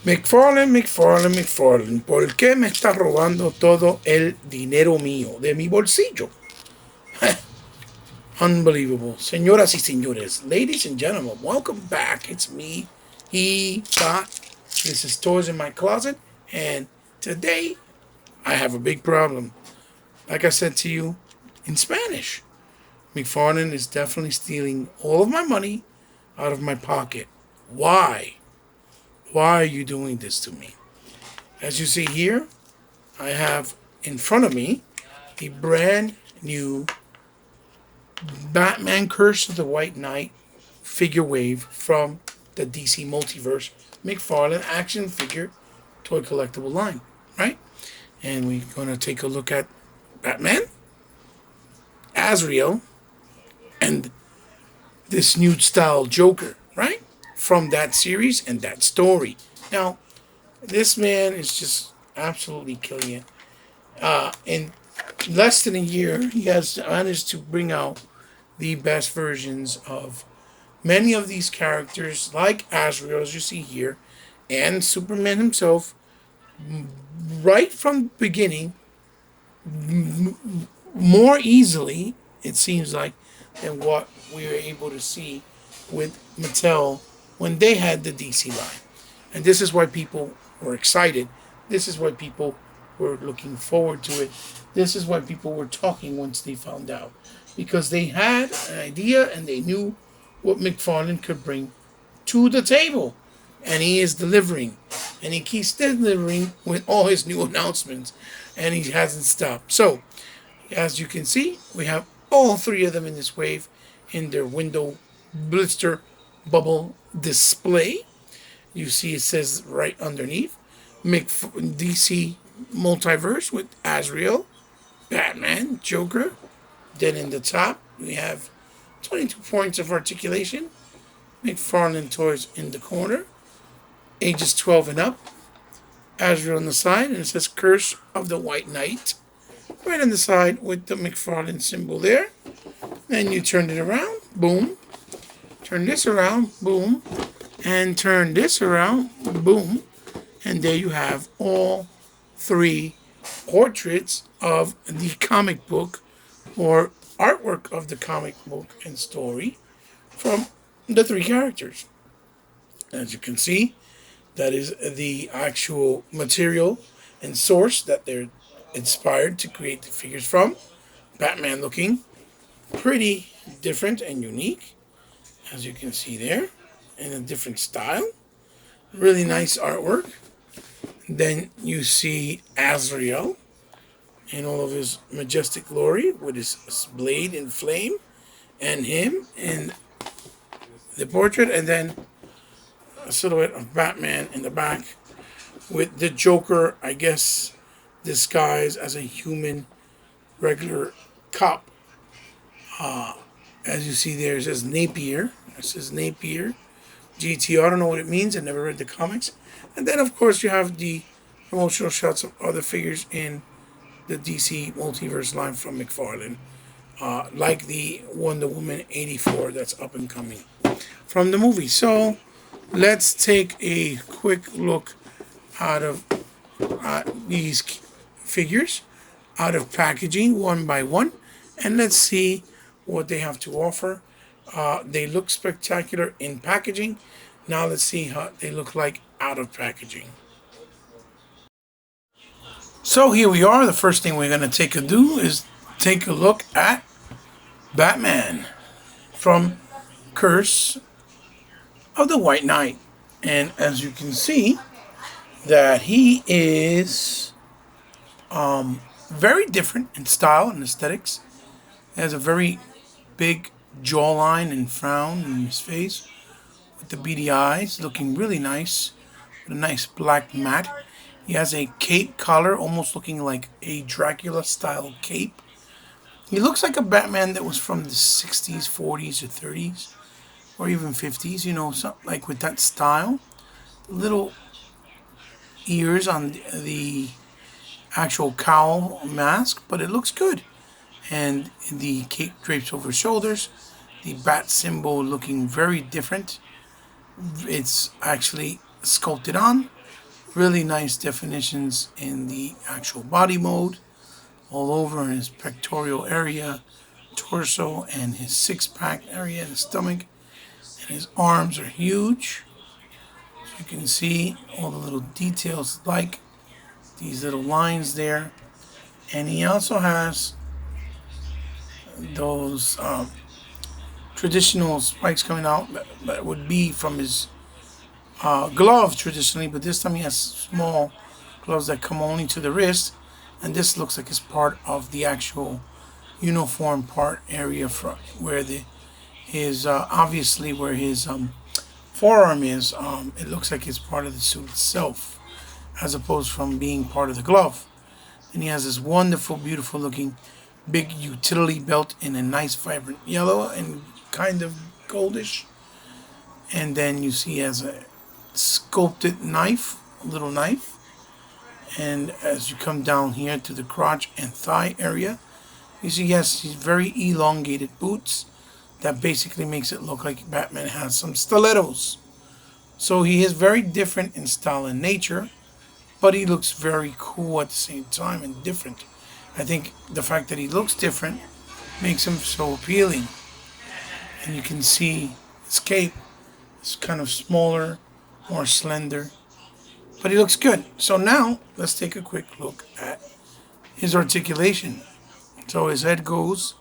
McFarlane, ¿por qué me está robando todo el dinero mío de mi bolsillo? Unbelievable. Señoras y señores, ladies and gentlemen, welcome back. It's me, This is Toys in My Closet, and today I have a big problem. Like I said to you in Spanish, McFarlane is definitely stealing all of my money out of my pocket. Why? Why are you doing this to me? As you see here, I have in front of me a brand new Batman Curse of the White Knight figure wave from the DC Multiverse McFarlane action figure toy collectible line, right? And we're going to take a look at Batman, Azrael, and this new style Joker, right? From that series and that story. Now, this man is just absolutely killing it. In less than a year, he has managed to bring out the best versions of many of these characters, like Azrael, as you see here, and Superman himself, right from the beginning, more easily, it seems like, than what we were able to see with Mattel when they had the DC line. And this is why people were excited. This is why people were looking forward to it. This is why people were talking once they found out. Because they had an idea and they knew what McFarlane could bring to the table. And he is delivering. And he keeps delivering with all his new announcements. And he hasn't stopped. So, as you can see, we have all three of them in this wave in their window blister bubble display. You see it says right underneath DC Multiverse with Azrael, Batman, Joker. Then in the top we have 22 points of articulation. McFarlane toys in the corner. Ages 12 and up. Azrael on the side, and it says Curse of the White Knight. Right on the side with the McFarlane symbol there. Then you turn it around, boom. Turn this around, boom. And turn this around, boom. And there you have all three portraits of the comic book or artwork of the comic book and story from the three characters. As you can see, that is the actual material and source that they're inspired to create the figures from. Batman looking pretty different and unique, as you can see there, in a different style. Really nice artwork. Then you see Azrael in all of his majestic glory with his blade in flame, and him in the portrait, and then a silhouette of Batman in the back with the Joker, I guess, disguised as a human regular cop. As you see there, it says Napier. It says Napier. GTO, I don't know what it means. I never read the comics. And then, of course, you have the promotional shots of other figures in the DC Multiverse line from McFarlane. Like the Wonder Woman 84 that's up and coming from the movie. So, let's take a quick look out of these figures, out of packaging, one by one. And let's see what they have to offer. They look spectacular in packaging. Now let's see how they look like out of packaging. So here we are. The first thing we're going to do is take a look at Batman from Curse of the White Knight. And as you can see, that he is very different in style and aesthetics. He has a very big jawline and frown in his face with the beady eyes, looking really nice with a nice black mat. He has a cape collar, almost looking like a Dracula style cape. He looks like a Batman that was from the 60s, 40s, or 30s, or even 50s, you know, something like with that style. Little ears on the actual cowl mask, but it looks good. And the cape drapes over his shoulders. The bat symbol looking very different. It's actually sculpted on. Really nice definitions in the actual body mode, all over in his pectoral area, torso, and his six-pack area, and his stomach, and his arms are huge. So you can see all the little details like these little lines there. And he also has those traditional spikes coming out that would be from his glove traditionally, but this time he has small gloves that come only to the wrist, and this looks like it's part of the actual uniform part area from where his obviously where his forearm is. It looks like it's part of the suit itself, as opposed from being part of the glove. And he has this wonderful, beautiful looking big utility belt in a nice vibrant yellow and kind of goldish. And then you see he has a sculpted knife, a little knife. And as you come down here to the crotch and thigh area, you see he has these very elongated boots that basically makes it look like Batman has some stilettos. So he is very different in style and nature, but he looks very cool at the same time and different. I think the fact that he looks different makes him so appealing. And you can see his cape is kind of smaller, more slender, but he looks good. So now let's take a quick look at his articulation. So his head goes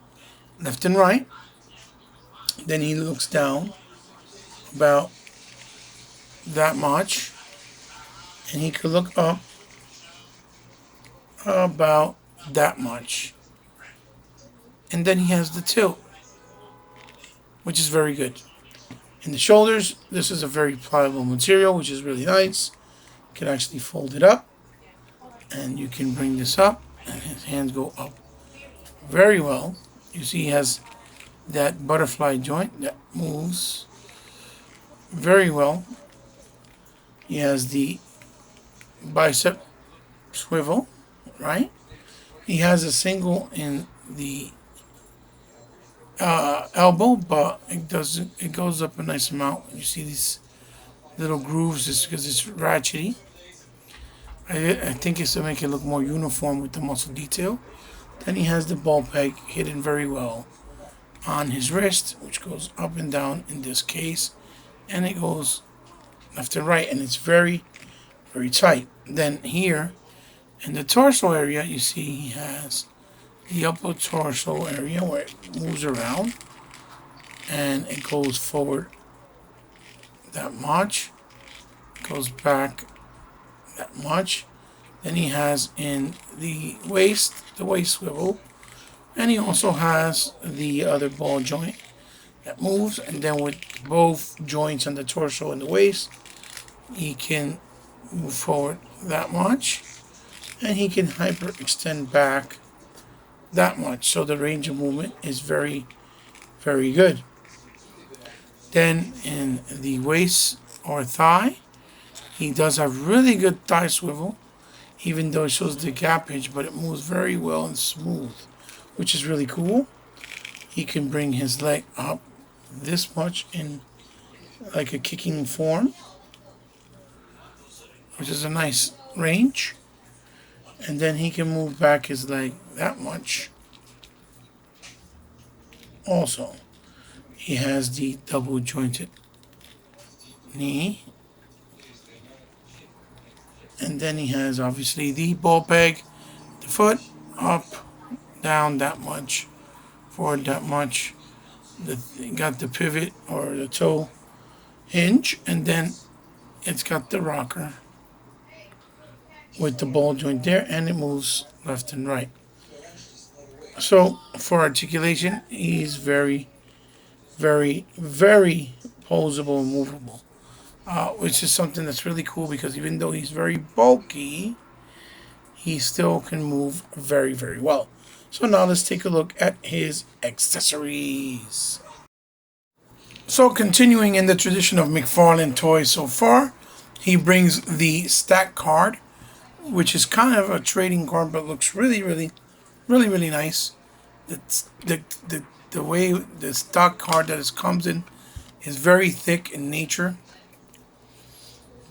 left and right. Then he looks down about that much, and he could look up about that much. And then he has the tilt, which is very good. In the shoulders, this is a very pliable material, which is really nice. You can actually fold it up, and you can bring this up, and his hands go up very well. You see he has that butterfly joint that moves very well. He has the bicep swivel, right? He has a single in the elbow, but it goes up a nice amount. You see these little grooves just because it's ratchety. I think it's to make it look more uniform with the muscle detail. Then he has the ball peg hidden very well on his wrist, which goes up and down in this case, and it goes left and right, and it's very, very tight. Then here in the torso area, you see he has the upper torso area where it moves around and it goes forward that much, goes back that much. Then he has in the waist swivel, and he also has the other ball joint that moves, and then with both joints on the torso and the waist, he can move forward that much, and he can hyperextend back that much. So the range of movement is very, very good. Then in the waist or thigh, he does have really good thigh swivel, even though it shows the gappage, but it moves very well and smooth, which is really cool. He can bring his leg up this much in like a kicking form, which is a nice range. And then he can move back his leg that much. Also, he has the double jointed knee. And then he has obviously the ball peg, the foot up, down that much, forward that much. Got the pivot or the toe hinge, and then it's got the rocker with the ball joint there, and it moves left and right. So for articulation, he's very, very, very posable and movable, which is something that's really cool because even though he's very bulky, he still can move very, very well. So now let's take a look at his accessories. So continuing in the tradition of Mcfarlane toys so far, he brings the stack card, which is kind of a trading card but looks really, really, really, really nice. The way the stock card that it comes in is very thick in nature.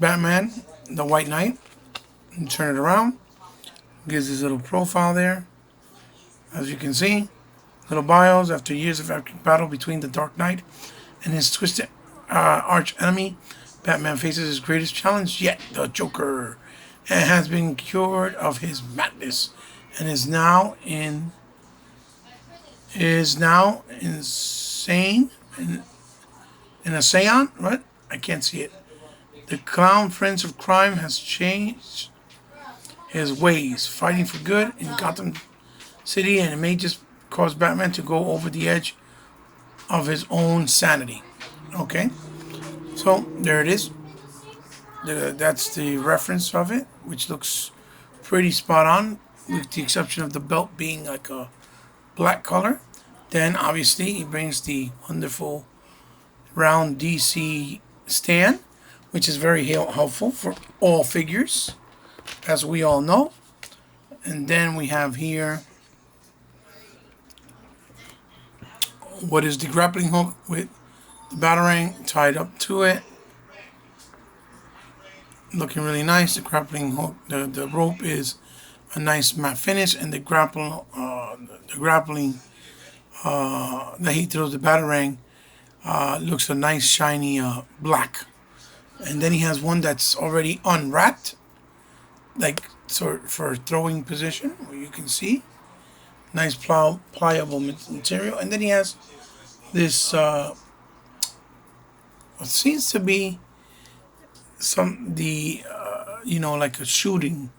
Batman, the White Knight, And turn it around. Gives his little profile there. As you can see, little bios after years of epic battle between the Dark Knight and his twisted arch enemy. Batman faces his greatest challenge yet, the Joker, and has been cured of his madness and is now insane in a seance. What? I can't see it. The clown prince of crime has changed his ways, fighting for good in Gotham City, and it may just cause Batman to go over the edge of his own sanity. Okay, so there it is. That's the reference of it, which looks pretty spot on, with the exception of the belt being like a black color. Then obviously he brings the wonderful round DC stand, which is very helpful for all figures, as we all know. And then we have here what is the grappling hook with the batarang tied up to it. Looking really nice. The grappling hook, the rope is a nice matte finish, and the grappling that he throws the batarang looks a nice shiny black. And then he has one that's already unwrapped, like for throwing position, where you can see nice pliable material. And then he has this what seems to be like a shooting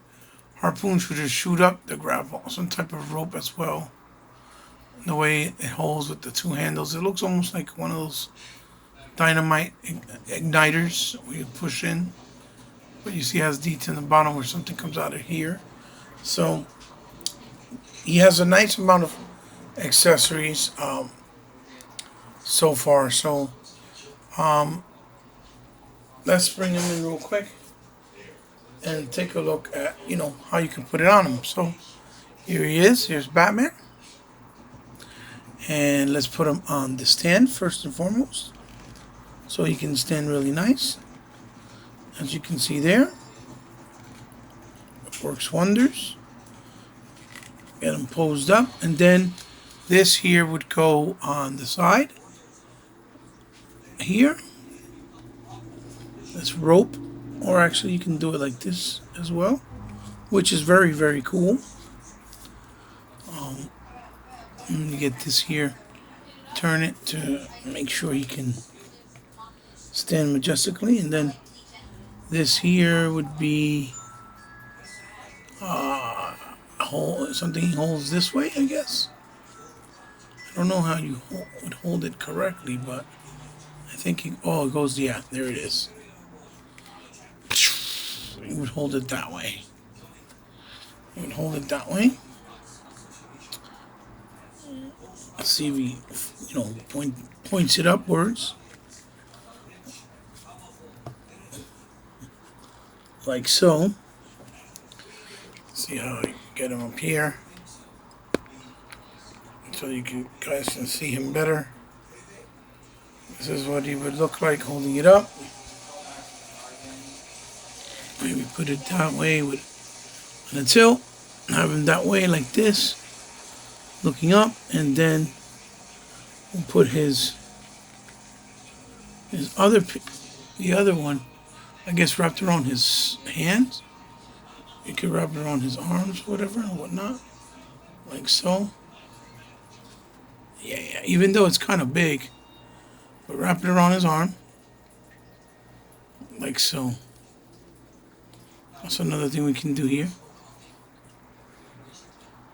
harpoon shooter shoot up the grapple, some type of rope as well. The way it holds with the two handles, it looks almost like one of those dynamite igniters where you push in, but you see it has detail in the bottom where something comes out of here. So he has a nice amount of accessories so far. So let's bring him in real quick and take a look at how you can put it on him. So here he is. Here's Batman. And let's put him on the stand first and foremost, so he can stand really nice. As you can see there, it works wonders. Get him posed up, and then this here would go on the side here. This rope, or actually you can do it like this as well, which is very, very cool. Let me get this here, turn it to make sure he can stand majestically, and then this here would be something he holds this way, I guess. I don't know how you would hold it correctly, but I think it goes, yeah, there it is. You would hold it that way. You would hold it that way. See if he, points it upwards, like so. See how I get him up here, so you guys can see him better. This is what he would look like holding it up. Maybe put it that way on a tilt. Have him that way like this, looking up, and then we'll put the other one, I guess, wrapped around his hands. You could wrap it around his arms, whatever, and whatnot, like so. Yeah, even though it's kind of big, but wrap it around his arm, like so. That's another thing we can do here.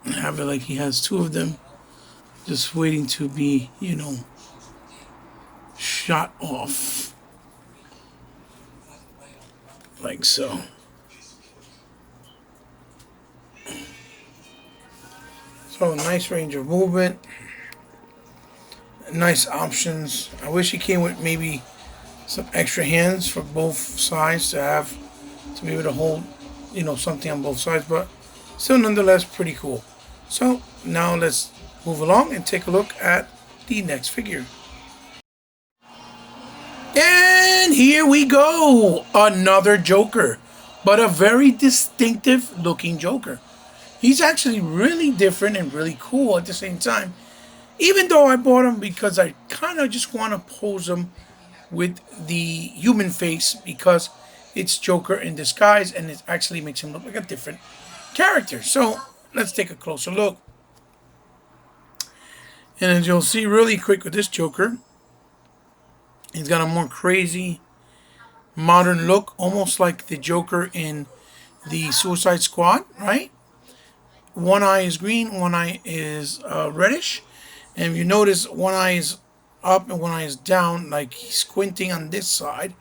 Have it like he has two of them, just waiting to be, shot off, like so. So nice range of movement, nice options. I wish he came with maybe some extra hands for both sides to be able to hold, something on both sides, but still nonetheless pretty cool. So now let's move along and take a look at the next figure. And here we go, another Joker. but a very distinctive looking Joker. He's actually really different and really cool at the same time. Even though I bought him because I kind of just want to pose him with the human face because it's Joker in disguise and it actually makes him look like a different character. So let's take a closer look. And as you'll see really quick with this Joker, he's got a more crazy modern look, almost like the Joker in the Suicide Squad, right? One eye is green, one eye is reddish. And if you notice, one eye is up and one eye is down, like he's squinting on this side.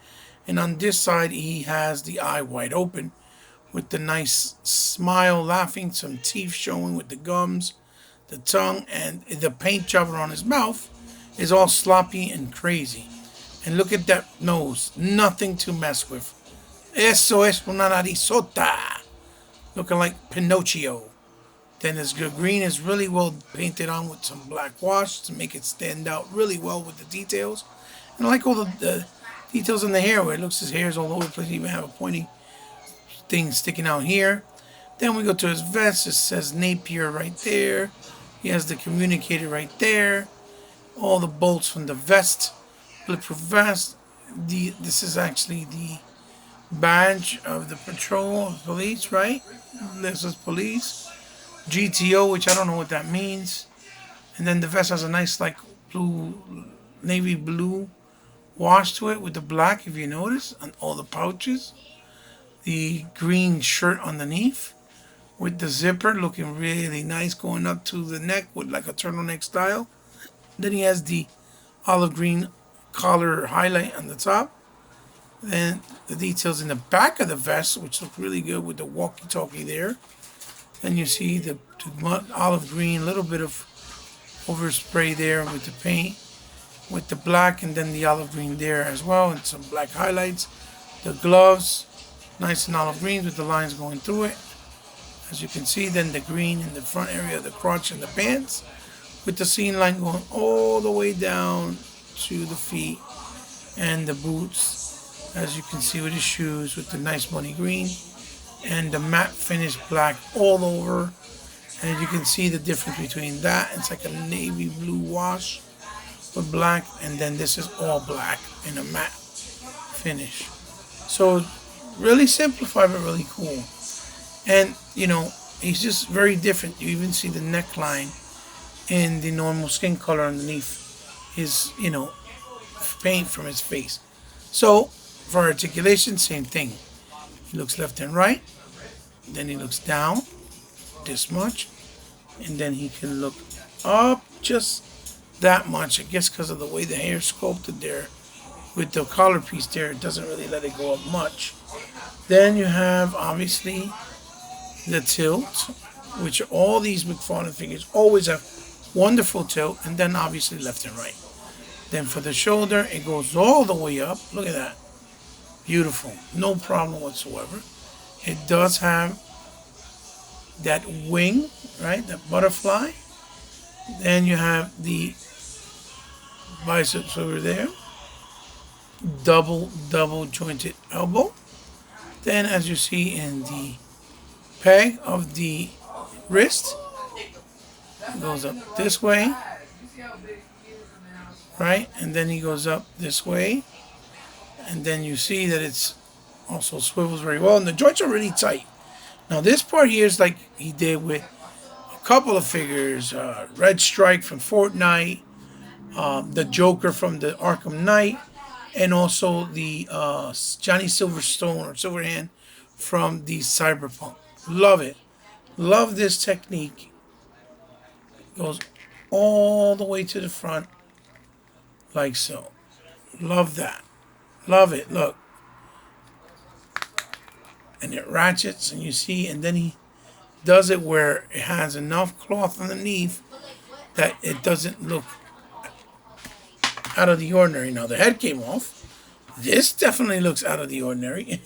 And on this side, he has the eye wide open with the nice smile, laughing, some teeth showing with the gums, the tongue, and the paint job on his mouth is all sloppy and crazy. And look at that nose, nothing to mess with. Eso es una narizota, looking like Pinocchio. Then his green is really well painted on with some black wash to make it stand out really well with the details. And I like all the details in the hair where it looks his hair is all over the place. You even have a pointy thing sticking out here. Then we go to his vest. It says Napier right there. He has the communicator right there. All the bolts from the vest, bulletproof vest. This is actually the badge of the patrol of police, right? This is police. GTO, which I don't know what that means. And then the vest has a nice like blue, navy blue wash to it with the black, if you notice, on all the pouches. The green shirt underneath with the zipper looking really nice going up to the neck with like a turtleneck style. Then he has the olive green collar highlight on the top. Then the details in the back of the vest, which look really good with the walkie-talkie there. Then you see the olive green, little bit of overspray there with the paint, with the black, and then the olive green there as well, and some black highlights. The gloves, nice and olive greens with the lines going through it. As you can see, then the green in the front area of the crotch and the pants, with the seam line going all the way down to the feet and the boots. As you can see with the shoes, with the nice money green and the matte finish black all over. And you can see the difference between that. It's like a navy blue wash with black, and then this is all black in a matte finish. So really simplified but really cool. And you know, he's just very different. You even see the neckline in the normal skin color underneath his, paint from his face. So for articulation, same thing. He looks left and right, then he looks down this much, and then he can look up just that much. I guess because of the way the hair is sculpted there with the collar piece there, it doesn't really let it go up much. Then you have obviously the tilt, which all these Mcfarlane figures always have wonderful tilt, and then obviously left and right. Then for the shoulder, it goes all the way up. Look at that. Beautiful. No problem whatsoever. It does have that wing, right? That butterfly. Then you have the biceps over there. Double jointed elbow. Then as you see in the peg of the wrist, it goes up this way, right? And then he goes up this way. And then you see that it's also swivels very well. And the joints are really tight. Now this part here is like he did with a couple of figures. Red Strike from Fortnite. The Joker from the Arkham Knight. And also the Johnny Silverstone or Silverhand from the Cyberpunk. Love it. Love this technique. Goes all the way to the front. Like so. Love that. Love it. Look. And it ratchets, and you see, and then he does it where it has enough cloth underneath that it doesn't look out of the ordinary. Now, the head came off. This definitely looks out of the ordinary.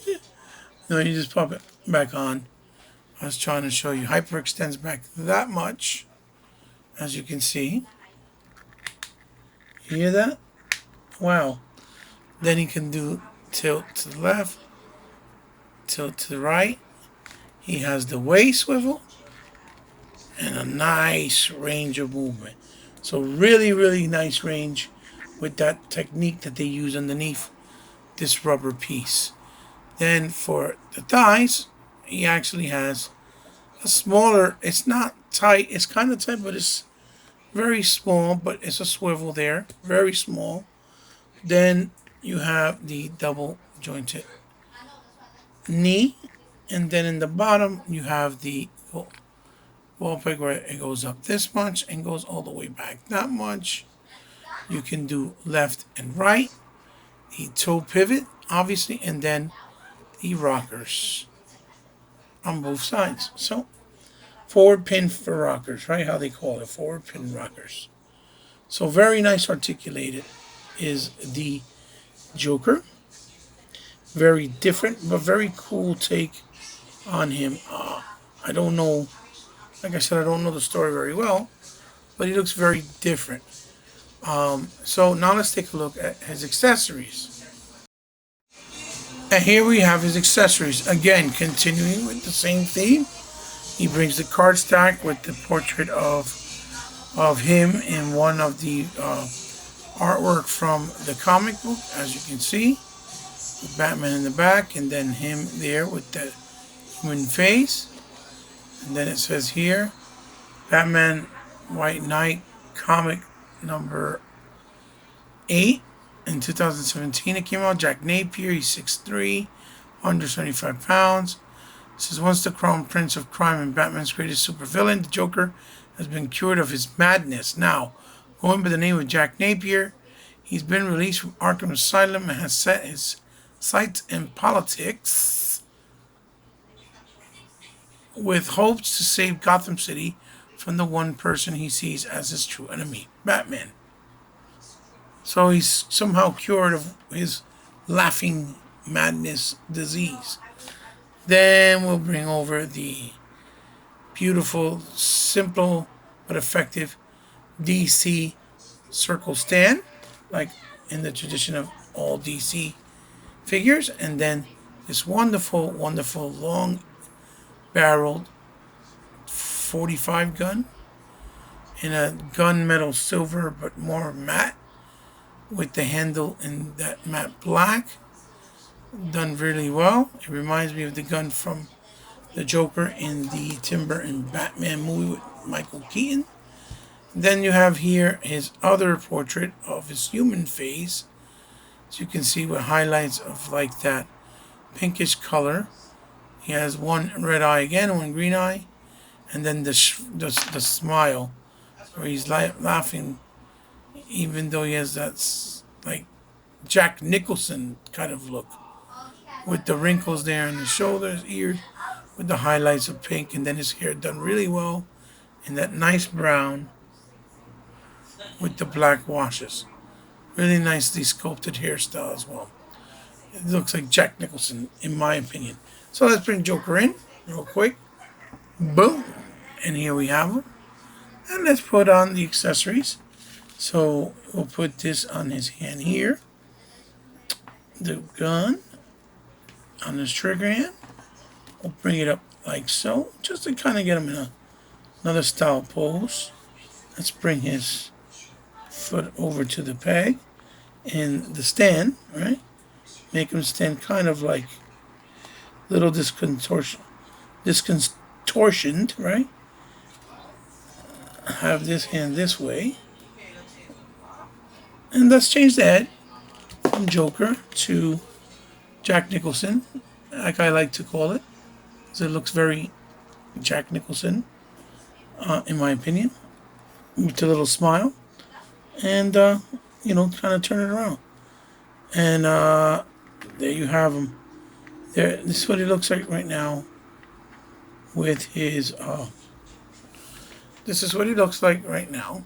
No, you just pop it back on. I was trying to show you. Hyperextends back that much, as you can see. You hear that? Wow. Then he can do tilt to the left, tilt to the right. He has the waist swivel and a nice range of movement. So really, really nice range with that technique that they use underneath this rubber piece. Then for the thighs, he actually has a smaller, it's not tight, it's kind of tight, but it's very small, but it's a swivel there, very small. Then you have the double jointed knee, and then in the bottom you have the ball peg where it goes up this much and goes all the way back that much. You can do left and right, the toe pivot, obviously, and then the rockers on both sides. So forward pin for rockers, right? How they call it, forward pin rockers. So very nice articulated is the Joker. Very different, but very cool take on him. I don't know, like I said, I don't know the story very well, but he looks very different. So now let's take a look at his accessories. And here we have his accessories. Again, continuing with the same theme. He brings the card stack with the portrait of him in one of the artwork from the comic book, as you can see. With Batman in the back, and then him there with the human face. And then it says here, Batman White Knight comic number 8 in 2017. It came out. Jack Napier, he's 6'3", 175 pounds. It says, once the crown prince of crime and Batman's greatest supervillain, the Joker has been cured of his madness. Now, going by the name of Jack Napier, he's been released from Arkham Asylum and has set his sights in politics with hopes to save Gotham City from the one person he sees as his true enemy, Batman. So he's somehow cured of his laughing madness disease. Then we'll bring over the beautiful, simple, but effective DC circle stand, like in the tradition of all DC figures. And then this wonderful, wonderful long-barreled 45 gun in a gunmetal silver, but more matte, with the handle in that matte black. Done really well. It reminds me of the gun from the Joker in the Tim Burton Batman movie with Michael Keaton. Then you have here his other portrait of his human face, as you can see, with highlights of like that pinkish color. He has one red eye again, one green eye, and then the smile where he's laughing, even though he has that like Jack Nicholson kind of look, with the wrinkles there in the shoulders, ears, with the highlights of pink, and then his hair done really well in that nice brown with the black washes. Really nicely sculpted hairstyle as well. It looks like Jack Nicholson, in my opinion. So let's bring Joker in real quick. Boom. And here we have him. And let's put on the accessories. So we'll put this on his hand here. The gun on his trigger hand. We'll bring it up like so, just to kind of get him in another style pose. Let's bring his foot over to the peg and the stand, right? Make him stand kind of like little discontortioned, right? Have this hand this way. And let's change the head from Joker to Jack Nicholson, like I like to call it, because it looks very Jack Nicholson, in my opinion, with a little smile, and kind of turn it around, and there you have him. There, this is what he looks like right now. With his, this is what he looks like right now,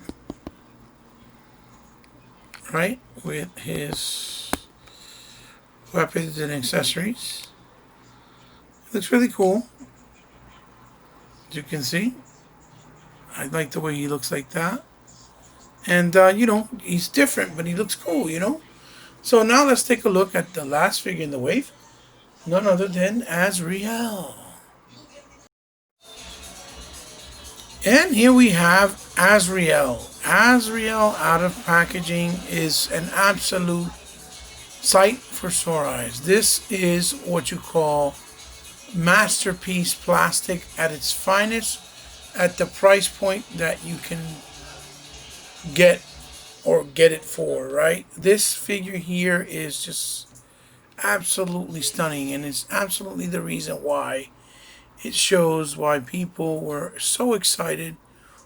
right? With his weapons and accessories. It looks really cool. As you can see, I like the way he looks like that. And, he's different, but he looks cool, So now let's take a look at the last figure in the wave. none other than Azrael. And here we have Azrael. Azrael out of packaging is an absolute sight for sore eyes. This is what you call masterpiece plastic at its finest, at the price point that you can get or get it for, right? This figure here is just absolutely stunning, and it's absolutely the reason why it shows why people were so excited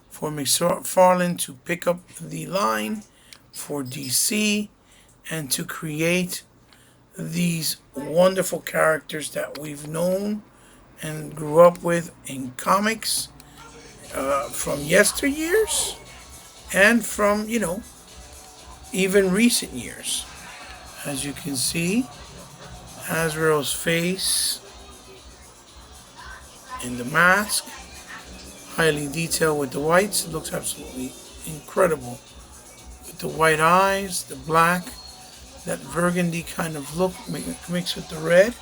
for Mcfarlane to pick up the line for DC and to create these wonderful characters that we've known and grew up with in comics from yesteryears and from, even recent years. As you can see, Azrael's face in the mask, highly detailed with the whites. It looks absolutely incredible. With the white eyes, the black, that burgundy kind of look mixed with the red.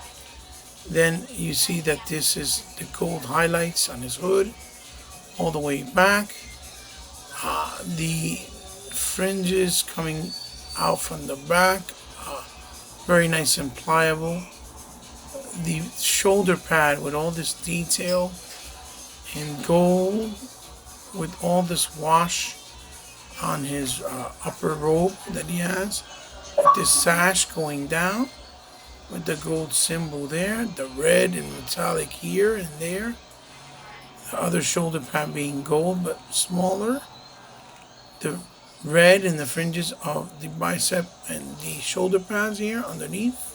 Then you see that this is the gold highlights on his hood all the way back. The fringes coming out from the back, very nice and pliable. The shoulder pad with all this detail in gold, with all this wash on his upper robe that he has, with this sash going down with the gold symbol there, the red and metallic here and there, the other shoulder pad being gold but smaller, the red in the fringes of the bicep and the shoulder pads here underneath.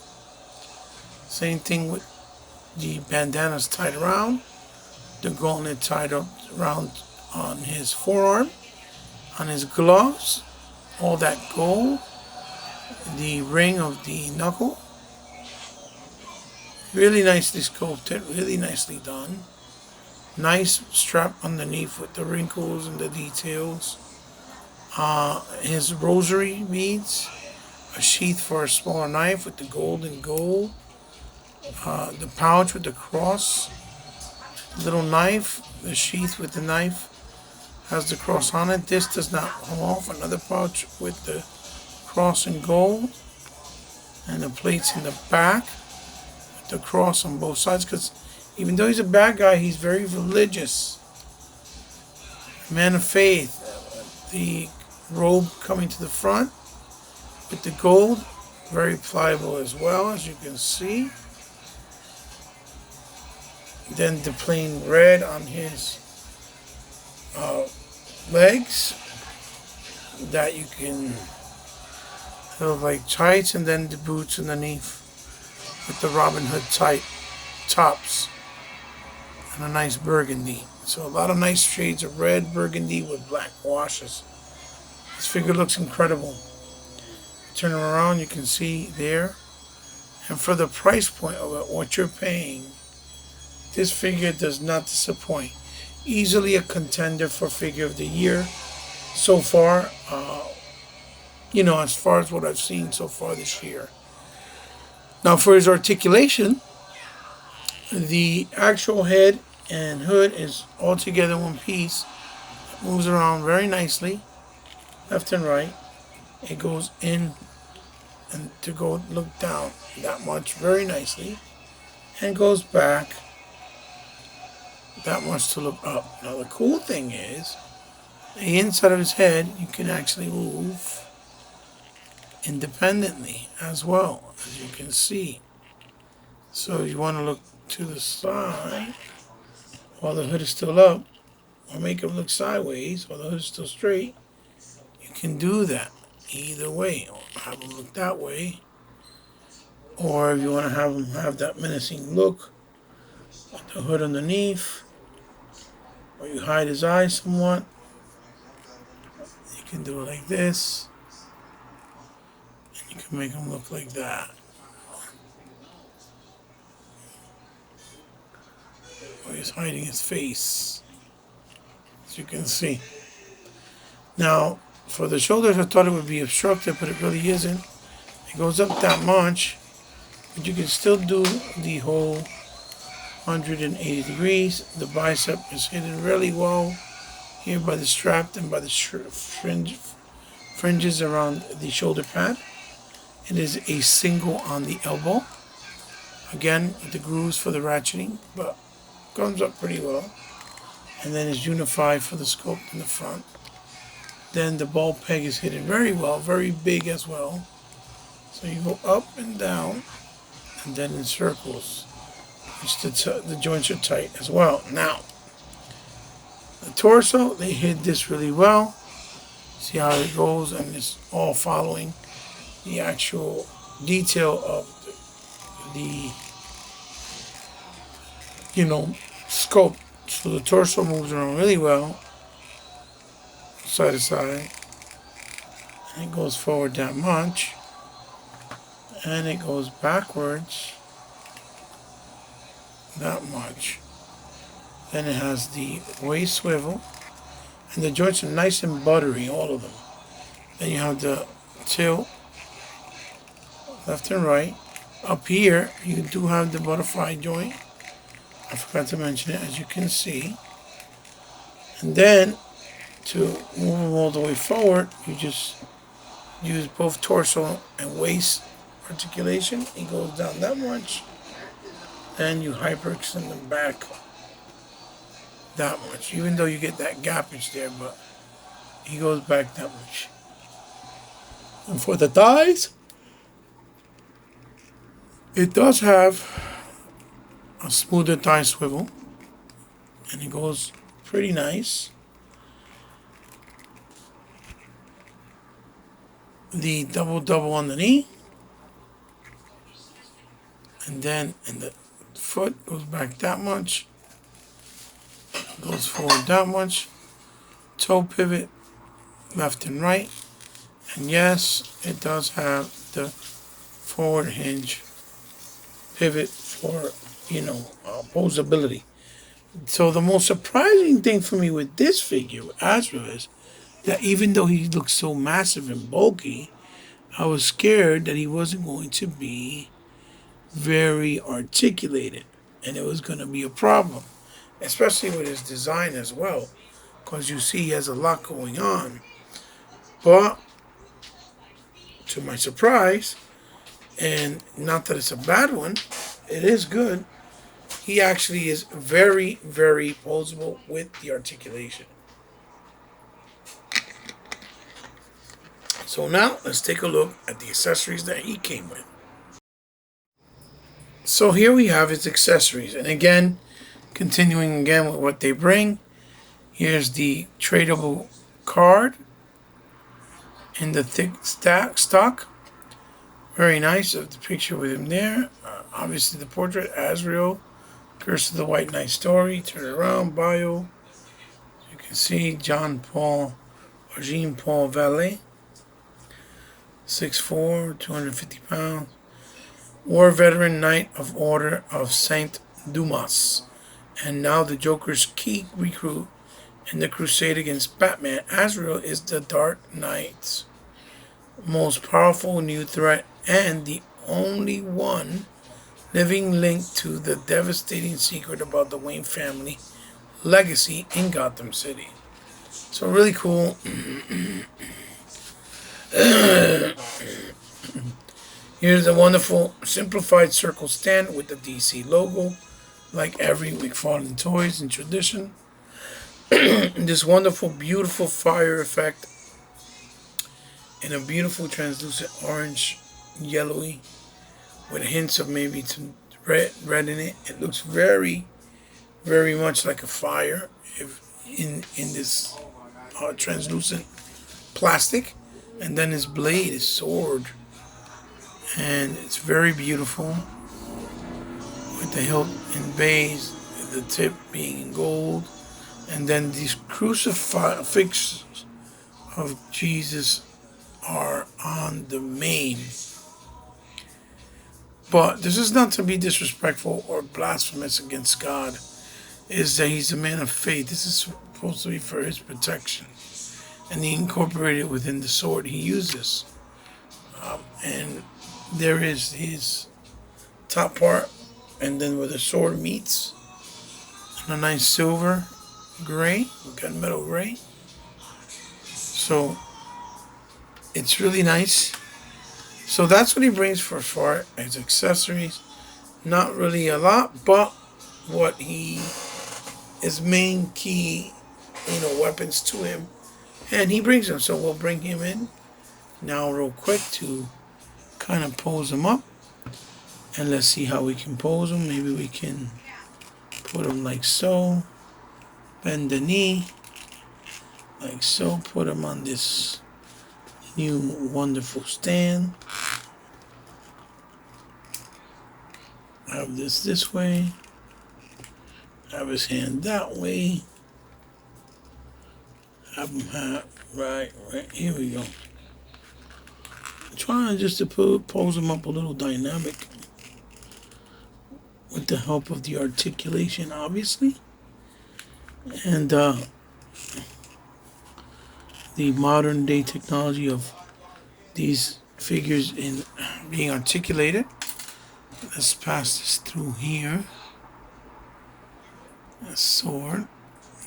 Same thing with the bandanas tied around, the gauntlet tied up around on his forearm, on his gloves, all that gold, the ring of the knuckle. Really nicely sculpted, really nicely done. Nice strap underneath with the wrinkles and the details. His rosary beads, a sheath for a smaller knife with the gold and gold. The pouch with the cross, little knife, the sheath with the knife has the cross on it. This does not come off. Another pouch with the cross in gold, and the plates in the back with the cross on both sides, because even though he's a bad guy, he's very religious, man of faith. The robe coming to the front with the gold, very pliable as well, as you can see. Then the plain red on his legs that you can look like tights, and then the boots underneath with the Robin Hood tight tops and a nice burgundy. So a lot of nice shades of red, burgundy with black washes. This figure looks incredible. Turn him around, you can see there. And for the price point of it, what you're paying, this figure does not disappoint. Easily a contender for figure of the year so far. As far as what I've seen so far this year. Now for his articulation, the actual head and hood is all together in one piece. It moves around very nicely, left and right. It goes in and to go look down that much very nicely, and goes back that much to look up. Now the cool thing is, the inside of his head you can actually move independently as well, as you can see. So you want to look to the side while the hood is still up, or make him look sideways while the hood is still straight, you can do that either way. Or have him look that way, or if you want to have him have that menacing look with the hood underneath, or you hide his eyes somewhat, you can do it like this, and you can make him look like that. Or he's hiding his face, as you can see. Now, for the shoulders, I thought it would be obstructed, but it really isn't. It goes up that much, but you can still do the whole 180 degrees. The bicep is hidden really well here by the strap and by the fringes around the shoulder pad. It is a single on the elbow. Again, with the grooves for the ratcheting, but comes up pretty well. And then it's unified for the scope in the front. Then the ball peg is hidden very well, very big as well. So you go up and down, and then in circles, which the joints are tight as well. Now, the torso, they hid this really well. See how it goes, and it's all following the actual detail of the scope. So the torso moves around really well, side to side, and it goes forward that much, and it goes backwards that much. Then it has the waist swivel, and the joints are nice and buttery, all of them. Then you have the tilt, left and right. Up here, you do have the butterfly joint. I forgot to mention it, as you can see. And then, to move them all the way forward, you just use both torso and waist articulation. It goes down that much. Then you hyper-extend them back that much. Even though you get that gapage there, but he goes back that much. And for the thighs, it does have a smoother thigh swivel, and it goes pretty nice. The double on the knee, and then in the foot goes back that much, goes forward that much, toe pivot left and right, and yes, it does have the forward hinge pivot for posability. So the most surprising thing for me with this figure, Azrael, is that even though he looks so massive and bulky, I was scared that he wasn't going to be very articulated, and it was going to be a problem, especially with his design as well, because you see he has a lot going on. But to my surprise, and not that it's a bad one, it is good, he actually is very, very posable with the articulation. So now let's take a look at the accessories that he came with. So here we have his accessories, and again, continuing again with what they bring, here's the tradable card in the thick stock. Very nice of the picture with him there. Obviously the portrait, Azrael, Curse of the White Knight story, turn it around, bio. You can see Jean-Paul Vallée, 6'4", 250 pounds. War veteran, Knight of Order of Saint Dumas, and now the Joker's key recruit in the crusade against Batman. Azrael is the Dark Knight's most powerful new threat and the only one living link to the devastating secret about the Wayne family legacy in Gotham City. So really cool. Here's a wonderful simplified circle stand with the DC logo, like every Mcfarlane toys in tradition. This wonderful, beautiful fire effect in a beautiful translucent orange, yellowy, with hints of maybe some red in it. It looks very, very much like a fire in this translucent plastic. And then his blade, his sword, and it's very beautiful with the hilt in beige, the tip being in gold, and then these crucifix of Jesus are on the mane. But this is not to be disrespectful or blasphemous against God. It is that he's a man of faith. This is supposed to be for his protection, and he incorporated within the sword he uses. And there is his top part, and then where the sword meets, and a nice silver gray, gunmetal gray. So it's really nice. So that's what he brings for far as accessories. Not really a lot, but what he his main key, weapons to him, and he brings them. So we'll bring him in now real quick to kind of pose him up, and let's see how we can pose him. Maybe we can put him like so, bend the knee like so, put him on this new wonderful stand. Have this way, have his hand that way, have him right here we go. I'm trying just to pose him up a little dynamic with the help of the articulation, obviously, and the modern day technology of these figures in being articulated. Let's pass this through here. A sword,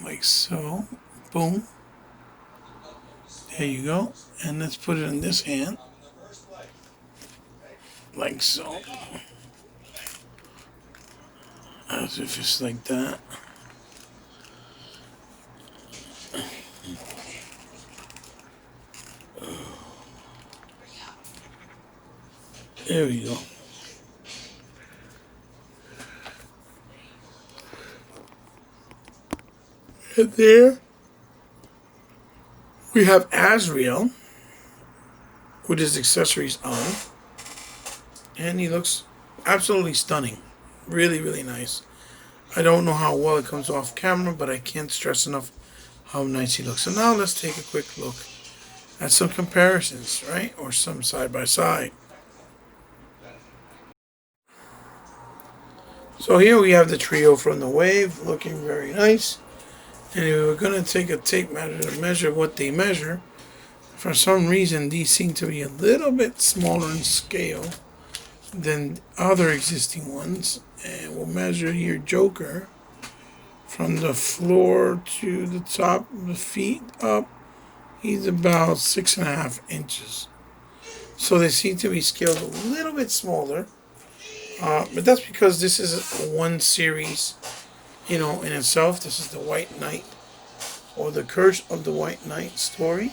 like so. Boom. There you go. And let's put it in this hand, like so. As if it's like that. There we go. And there we have Azrael with his accessories on. And he looks absolutely stunning. Really, really nice. I don't know how well it comes off camera, but I can't stress enough how nice he looks. So now let's take a quick look at some comparisons, right? Or some side by side. So here we have the trio from the Wave, looking very nice. And if we were going to take a tape measure to measure what they measure, for some reason these seem to be a little bit smaller in scale than other existing ones. And we'll measure here Joker from the floor to the top of the feet up. He's about 6.5 inches. So they seem to be scaled a little bit smaller. But that's because this is one series, in itself. This is the White Knight, or the Curse of the White Knight story.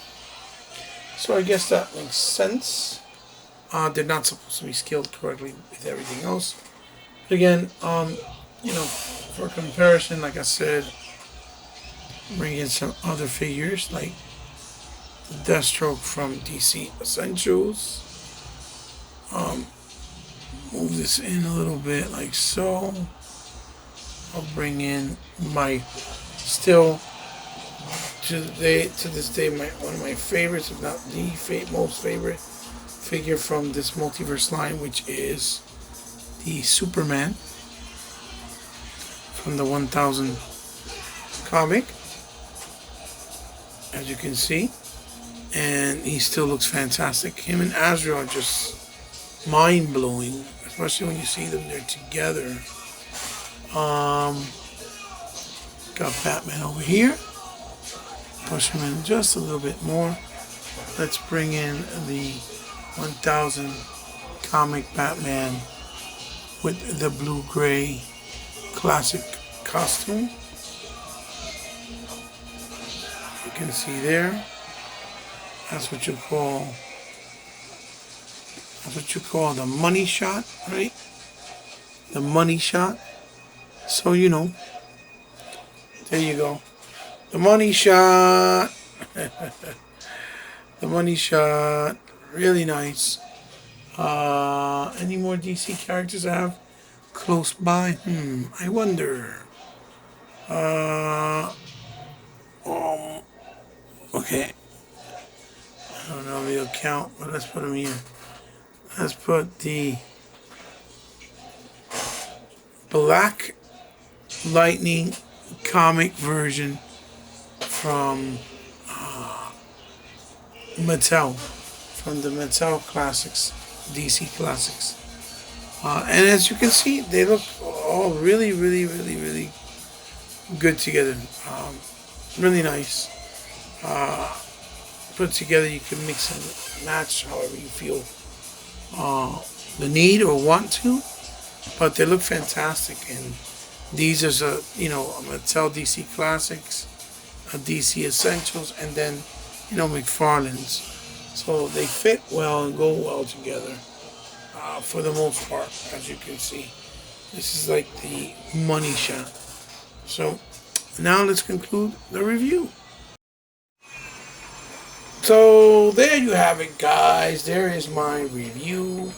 So I guess that makes sense. They're not supposed to be scaled correctly with everything else. But again, for comparison, like I said, bring in some other figures like Deathstroke from DC Essentials. Move this in a little bit like so. I'll bring in my still to this day one of my favorites, if not the most favorite figure from this multiverse line, which is the Superman from the 1000 comic, as you can see, and he still looks fantastic. Him and Azrael are just mind-blowing, especially when you see them there together. Got Batman over here. Push him in just a little bit more. Let's bring in the 1000 comic Batman with the blue-gray classic costume. You can see there. That's what you call the money shot, right? The money shot. So, there you go. The money shot. The money shot. Really nice. Any more DC characters I have close by? I wonder. Okay. I don't know if it'll count, but let's put them here. Let's put the Black Lightning comic version from Mattel, from the Mattel Classics, DC Classics. And as you can see, they look all really, really, really, really good together. Really nice. Put together, you can mix and match however you feel the need or want to. But they look fantastic. And these are, I'm going to tell DC Classics, DC Essentials, and then, Mcfarlane's. So they fit well and go well together for the most part, as you can see. This is like the money shot. So now let's conclude the review. So there you have it, guys. There is my review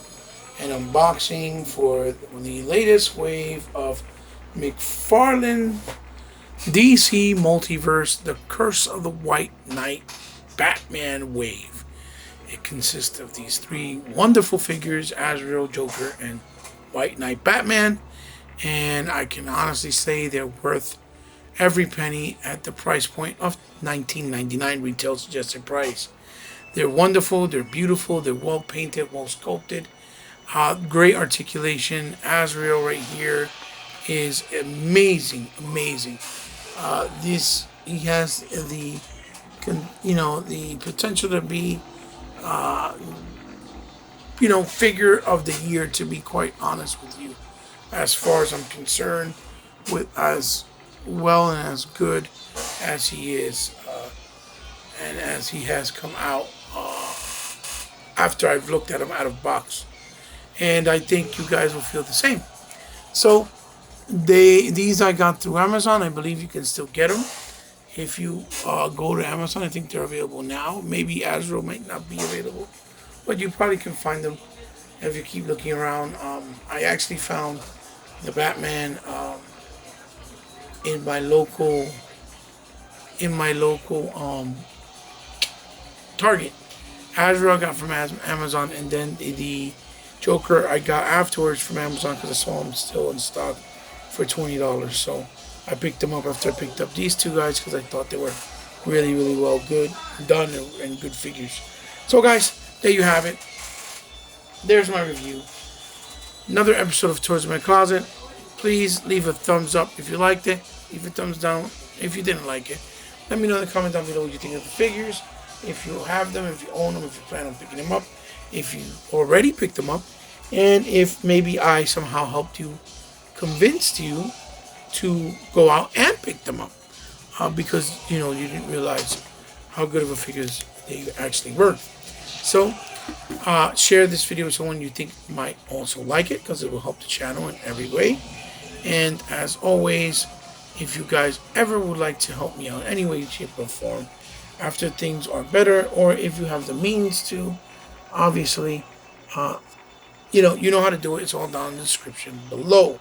and unboxing for the latest wave of Mcfarlane DC Multiverse, The Curse of the White Knight Batman wave. It consists of these three wonderful figures, Azrael, Joker, and White Knight Batman. And I can honestly say they're worth every penny at the price point of $19.99 retail suggested price. They're wonderful, they're beautiful, they're well painted, well sculpted. Great articulation. Azrael right here is amazing, amazing. He has the potential to be figure of the year, to be quite honest with you, as far as I'm concerned, with as well and as good as he is, and as he has come out after I've looked at him out of box. And I think you guys will feel the same. So these I got through Amazon. I believe you can still get them if you go to Amazon. I think they're available now. Maybe Azrael might not be available, but you probably can find them if you keep looking around. I actually found the Batman in my local Target. Azrael I got from Amazon, and then the Joker I got afterwards from Amazon because I saw them still in stock for $20. So I picked them up after I picked up these two guys because I thought they were really, really well done and good figures. So guys, there you have it. There's my review. Another episode of Towards My Closet. Please leave a thumbs up if you liked it. Leave a thumbs down if you didn't like it. Let me know in the comment down below what you think of the figures. If you have them, if you own them, if you plan on picking them up, if you already picked them up, and if maybe I somehow helped you, convinced you to go out and pick them up because you didn't realize how good of a figures they actually were. So share this video with someone you think might also like it, because it will help the channel in every way. And as always, if you guys ever would like to help me out in any way, shape, or form after things are better, or if you have the means to, obviously, you know how to do it. It's all down in the description below.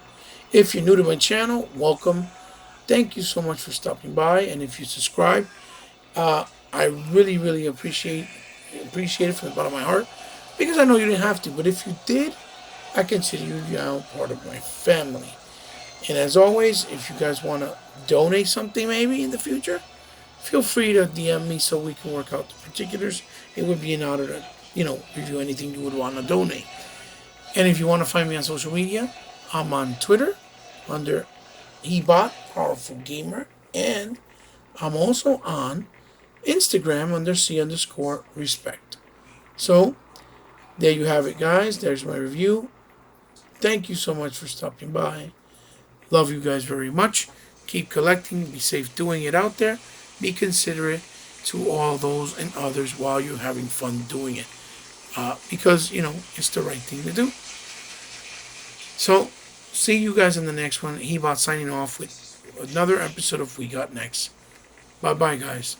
If you're new to my channel, welcome. Thank you so much for stopping by. And if you subscribe, I really, really appreciate it from the bottom of my heart, because I know you didn't have to, but if you did, I consider you now part of my family. And as always, if you guys want to donate something maybe in the future, feel free to DM me so we can work out the particulars. It would be an honor to, review anything you would want to donate. And if you want to find me on social media, I'm on Twitter under Ebot, Powerful Gamer, and I'm also on Instagram under C_respect. So there you have it, guys. There's my review. Thank you so much for stopping by. Love you guys very much. Keep collecting. Be safe doing it out there. Be considerate to all those and others while you're having fun doing it. Because, it's the right thing to do. So, see you guys in the next one. Hebot signing off with another episode of We Got Next. Bye-bye, guys.